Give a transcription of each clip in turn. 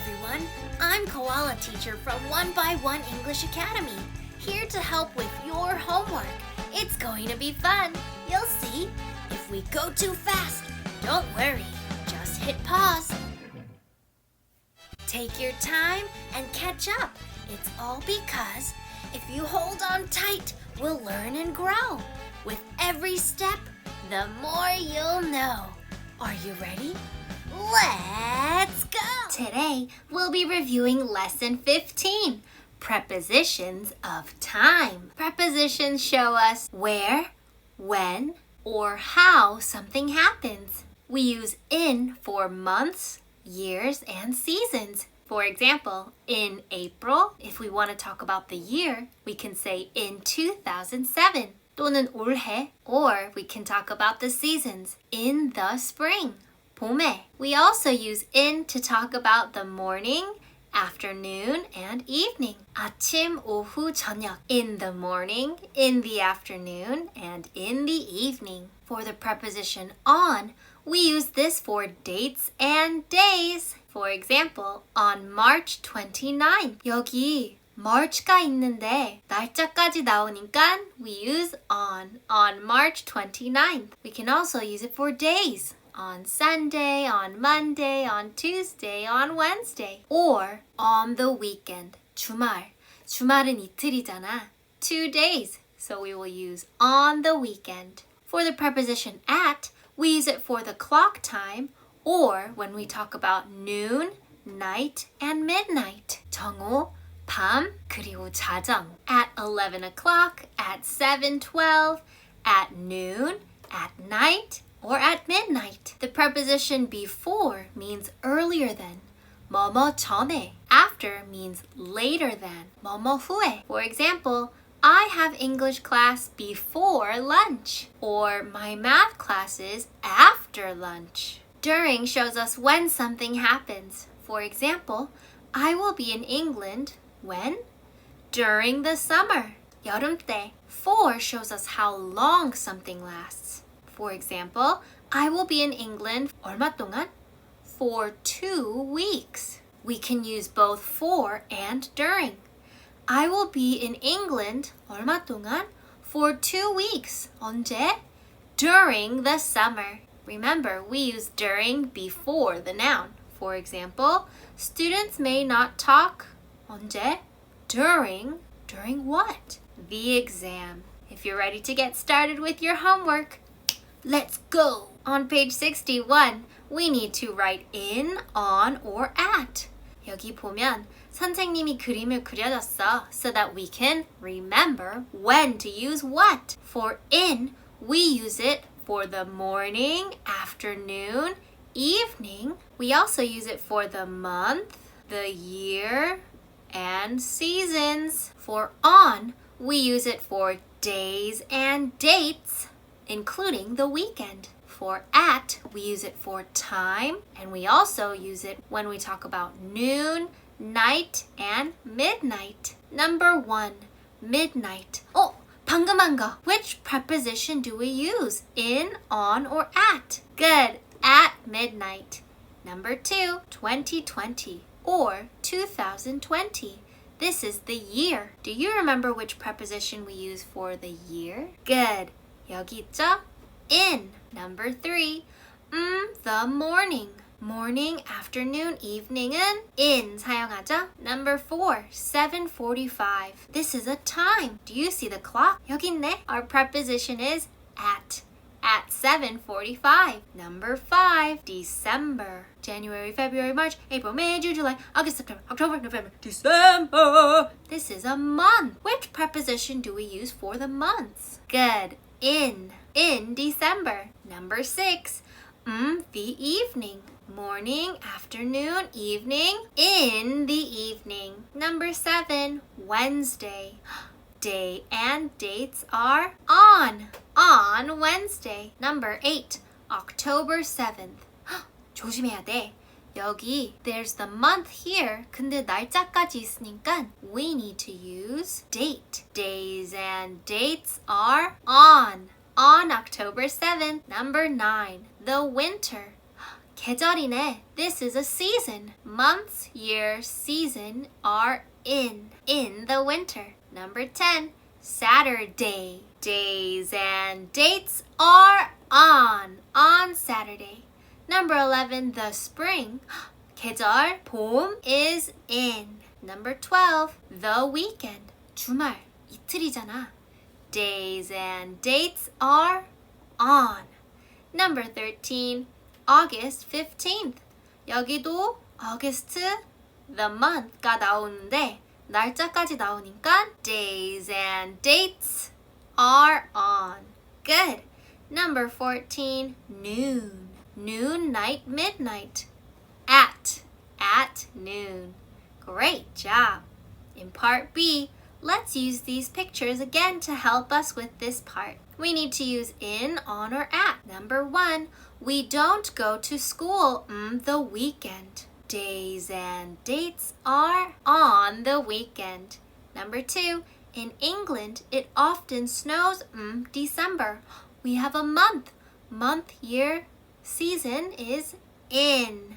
everyone. I'm Koala Teacher from One English Academy, here to help with your homework. It's going to be fun. You'll see. If we go too fast, don't worry. Just hit pause. Take your time and catch up. It's all because if you hold on tight, we'll learn and grow. With every step, the more you'll know. Are you ready? Let's go! Today, we'll be reviewing Lesson 15, Prepositions of Time. Prepositions show us where, when, or how something happens. We use in for months, years, and seasons. For example, in April, if we want to talk about the year, we can say in 2007. 또는 올해, or we can talk about the seasons, in the spring. 봄에. We also use in to talk about the morning, afternoon, and evening. 아침, 오후, 저녁. In the morning, in the afternoon, and in the evening. For the preposition on, we use this for dates and days. For example, on March 29th. 여기 March가 있는데 날짜까지 나오니까 we use on March 29th. We can also use it for days. On Sunday, on Monday, on Tuesday, on Wednesday. Or on the weekend. 주말. 주말은 이틀이잖아. 2 days. So we will use on the weekend. For the preposition at, we use it for the clock time or when we talk about noon, night, and midnight. 정오, 밤, 그리고 자정. At 11 o'clock, at 7:12, at noon, at night, or at midnight. The preposition before means earlier than. 뭐뭐 전에. After means later than. 뭐뭐 후에. For example, I have English class before lunch. Or my math class is after lunch. During shows us when something happens. For example, I will be in England when? During the summer. 여름 때. For shows us how long something lasts. For example, I will be in England 얼마 동안? For 2 weeks. We can use both for and during. I will be in England 얼마 동안? For 2 weeks. 언제? During the summer. Remember, we use during before the noun. For example, students may not talk 언제? During what? The exam. If you're ready to get started with your homework, let's go! On page 61, we need to write in, on, or at. 여기 보면 선생님이 그림을 그려줬어 so that we can remember when to use what. For in, we use it for the morning, afternoon, evening. We also use it for the month, the year, and seasons. For on, we use it for days and dates, including the weekend. For at, we use it for time, and we also use it when we talk about noon, night, and midnight. Number 1, midnight. 방금 한 거. Which preposition do we use? In, on, or at? Good. At midnight. Number 2, 2020 or 2020. This is the year. Do you remember which preposition we use for the year? Good. 여기 있죠? In. Number 3, the morning. Morning, afternoon, evening은 in 사용하죠? Number 4, 7:45. This is a time. Do you see the clock? 여기 있네. Our preposition is at 7:45. Number 5, December. January, February, March, April, May, June, July, August, September, October, November, December. This is a month. Which preposition do we use for the months? Good. In December. Number 6, the evening. Morning, afternoon, evening, in the evening. Number 7, Wednesday. Day and dates are on Wednesday. Number 8, October 7th. 조심해야 돼. 여기, there's the month here. 근데 날짜까지 있으니까 we need to use date. Days and dates are on October 7th. Number 9, the winter. 계절이네. This is a season. Months, year, season are in the winter. Number 10, Saturday. Days and dates are on Saturday. Number 11, the spring. 계절, 봄 is in. Number 12, the weekend. 주말, 이틀이잖아. Days and dates are on. Number 13, August 15th. 여기도 August, the month가 나오는데 날짜까지 나오니까 days and dates are on. Good. Number 14, noon. Noon, night, midnight. At noon. Great job. In part B, let's use these pictures again to help us with this part. We need to use in, on, or at. Number 1, we don't go to school the weekend. Days and dates are on the weekend. Number 2, in England, it often snows December. We have a month. Month, year, season is in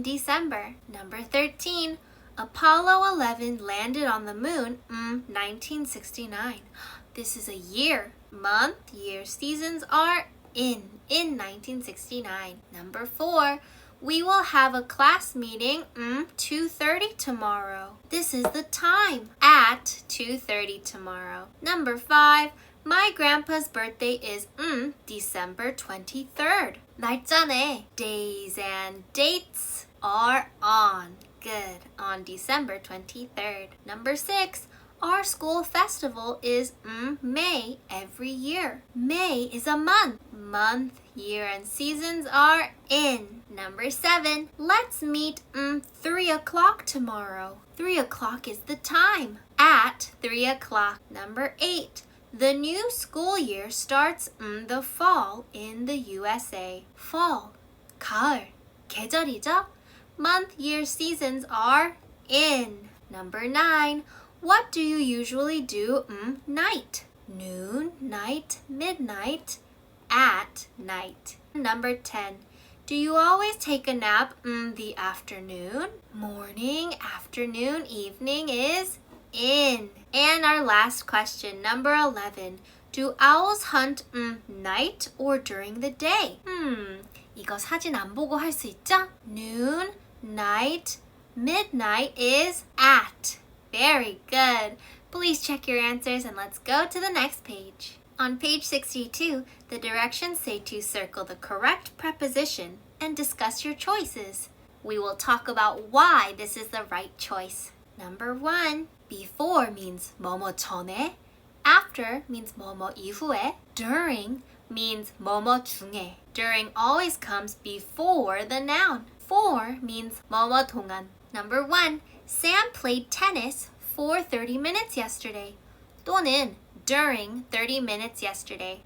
December. Number 13, Apollo 11 landed on the moon 1969. This is a year. Month, year, seasons are in 1969. Number 4, we will have a class meeting 2:30 tomorrow. This is the time, at 2:30 tomorrow. Number 5, my grandpa's birthday is December 23rd. 날짜네. Days and dates are on. Good. On December 23rd. Number 6, our school festival is May every year. May is a month. Month, year, and seasons are in. Number 7, let's meet 3 o'clock tomorrow. 3 o'clock is the time. At 3 o'clock. Number 8, the new school year starts the fall in the USA. Fall, 가을, 계절이죠? Month, year, seasons are in. Number 9, what do you usually do night? Noon, night, midnight, at night. Number 10, do you always take a nap the afternoon? Morning, afternoon, evening is in. And our last question, number 11, do owls hunt night or during the day? 이거 사진 안 보고 할 수 있죠? Noon, night, midnight is at. Very good. Please check your answers and let's go to the next page. On page 62, the directions say to circle the correct preposition and discuss your choices. We will talk about why this is the right choice. Number 1, before means 뭐뭐 전에, after means 뭐뭐 이후에, during means 뭐뭐 중에. During always comes before the noun. For means 뭐뭐 동안. Number 1, Sam played tennis for 30 minutes yesterday. 또는 during 30 minutes yesterday.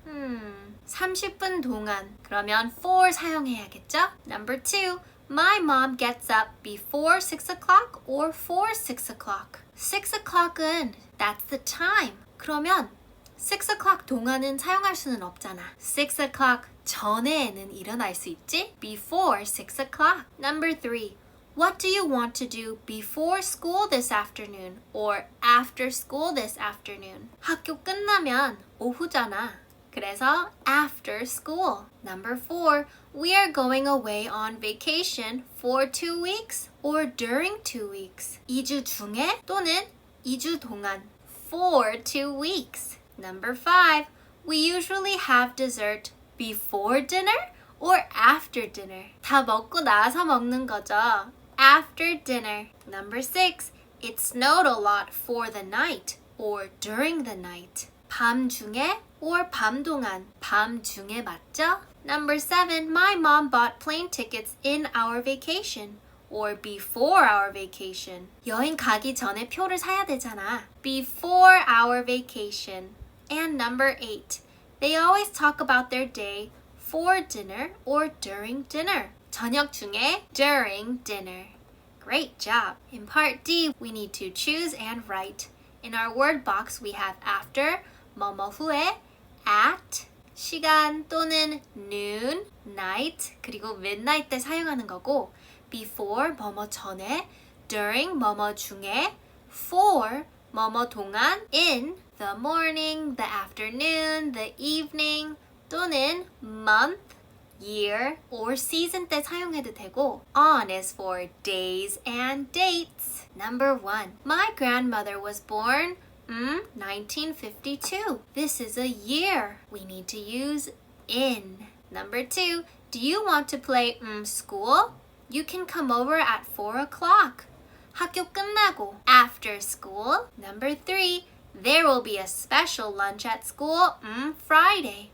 30분 동안. 그러면 for 사용해야겠죠? Number 2, my mom gets up before 6 o'clock or for 6 o'clock. 6 o'clock은 that's the time. 그러면 6 o'clock 동안은 사용할 수는 없잖아. 6 o'clock 전에는 일어날 수 있지? Before 6 o'clock. Number 3, what do you want to do before school this afternoon or after school this afternoon? 학교 끝나면 오후잖아. 그래서 after school. Number 4, we are going away on vacation for 2 weeks or during 2 weeks. 2주 중에 또는 2주 동안. For 2 weeks. Number 5, we usually have dessert before dinner or after dinner. 다 먹고 나서 먹는 거죠. After dinner. Number 6, it snowed a lot for the night or during the night. 밤 중에 or 밤 동안. 밤 중에 맞죠? Number 7, my mom bought plane tickets in our vacation or before our vacation. 여행 가기 전에 표를 사야 되잖아. Before our vacation. And number 8, they always talk about their day for dinner or during dinner. 저녁 중에 during dinner. Great job. In part D, we need to choose and write. In our word box, we have after, 뭐뭐 후에, at, 시간 또는 noon, night, 그리고 midnight 때 사용하는 거고 before 뭐뭐 전에, during 뭐뭐 중에, for 뭐뭐 동안, in the morning, the afternoon, the evening 또는 month, year, or season 때 사용해도 되고 on is for days and dates. Number 1. My grandmother was born 1952. This is a year. We need to use in. Number 2. Do you want to play school? You can come over at 4 o'clock. 학교 끝나고 after school. Number 3. There will be a special lunch at school Friday.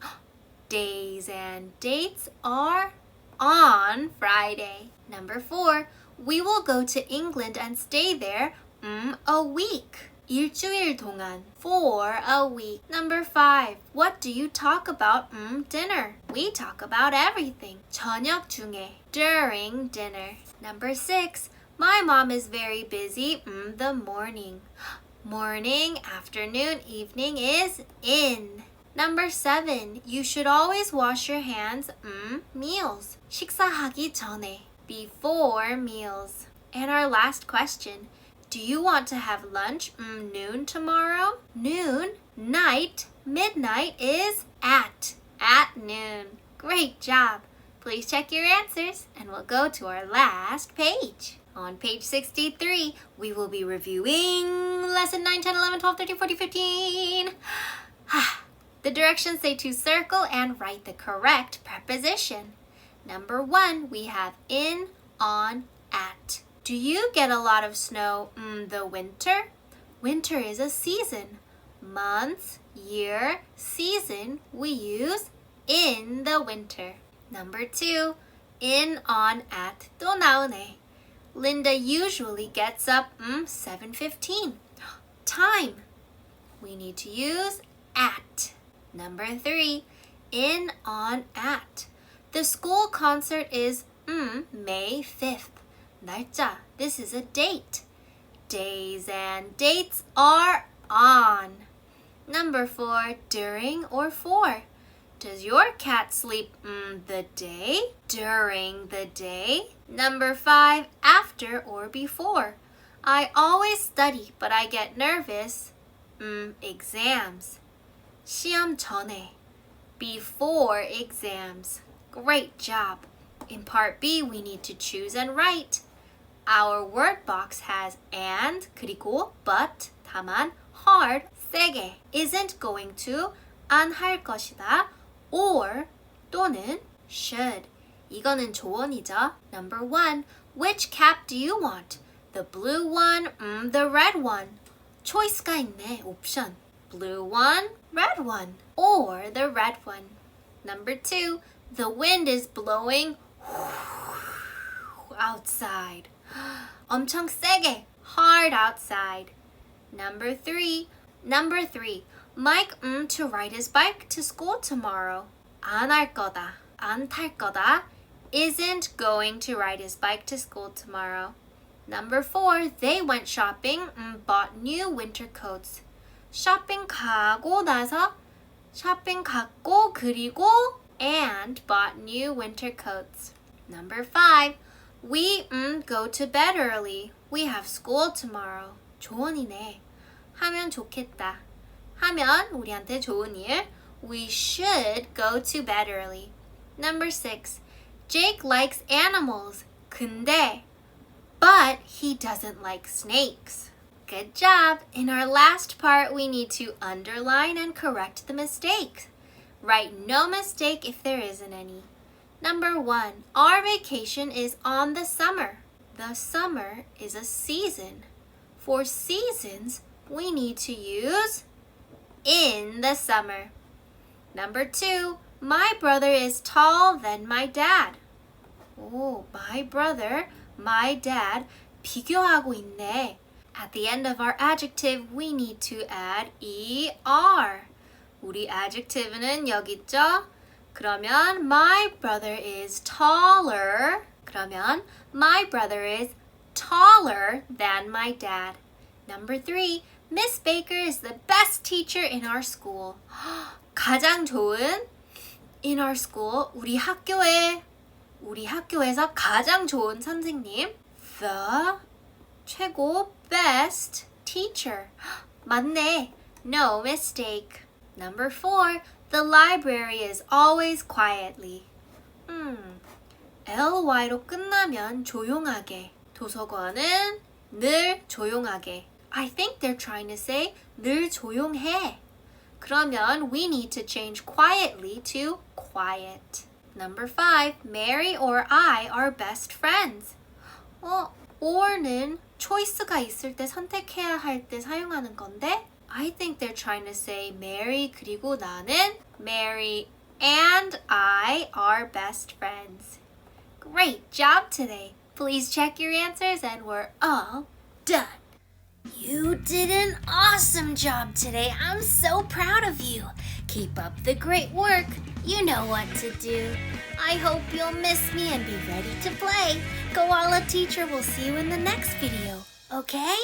Days and dates are on Friday. Number 4. We will go to England and stay there a week. 일주일 동안 for a week. Number 5. What do you talk about dinner? We talk about everything. 저녁 중에 during dinner. Number 6. My mom is very busy the morning. Morning, afternoon, evening is in. Number 7. You should always wash your hands meals. 식사하기 전에 before meals. And our last question. Do you want to have lunch noon tomorrow? Noon, night, midnight is at noon. Great job. Please check your answers and we'll go to our last page. On page 63, we will be reviewing lesson 9, 10, 11, 12, 13, 14, 15. The directions say to circle and write the correct preposition. Number 1, we have in, on, at. Do you get a lot of snow the winter? Winter is a season. Month, year, season, we use in the winter. Number 2, in, on, at 또 나오네. Linda usually gets up 7:15. Time. We need to use at. Number 3, in, on, at. The school concert is May 5th. 날짜. This is a date. Days and dates are on. Number 4, during or for. Does your cat sleep the day? During the day. Number 5, after or before. I always study, but I get nervous. Exams. 시험 전에. Before exams. Great job. In part B, we need to choose and write. Our word box has and, 그리고, but, 다만, hard, 세게, isn't going to, 안 할 것이다, or, 또는, should. 이거는 조언이죠. Number 1, which cap do you want? The blue one, the red one. choice가 있네, 옵션. Blue one, red one, or the red one. Number 2, the wind is blowing outside. 엄청 세게, hard outside. Number 3, Mike to ride his bike to school tomorrow. 안 할 거다, 안 탈 거다, isn't going to ride his bike to school tomorrow. Number 4, they went shopping, bought new winter coats. shopping 가고 나서 shopping 갔고 그리고 and bought new winter coats. Number 5, we go to bed early. We have school tomorrow. 조언이네. 하면 좋겠다. 하면 우리한테 좋은 일. We should go to bed early. Number 6, Jake likes animals. 근데 but he doesn't like snakes. Good job. In our last part, we need to underline and correct the mistakes. Write no mistake if there isn't any. Number 1, our vacation is on the summer. The summer is a season. For seasons, we need to use in the summer. Number 2, my brother is tall than my dad. Oh, my brother, my dad, 비교하고 있네. At the end of our adjective, we need to add er. 우리 adjective는 여기 있죠? 그러면 my brother is taller. 그러면 my brother is taller than my dad. Number 3, Miss Baker is the best teacher in our school. 가장 좋은 In our school, 우리 학교에서 가장 좋은 선생님, the 최고 best teacher. 맞네. No mistake. Number 4. The library is always quietly. ly로 끝나면 조용하게. 도서관은 늘 조용하게. I think they're trying to say 늘 조용해. 그러면 we need to change quietly to quiet. Number 5. Mary or I are best friends. or는 choice가 있을 때 선택해야 할 때 사용하는 건데 I think they're trying to say Mary 그리고 나는 Mary and I are best friends. Great job today. Please check your answers and we're all done. You did an awesome job today. I'm so proud of you. Keep up the great work. You know what to do. I hope you'll miss me and be ready to play. Koala Teacher will see you in the next video, okay?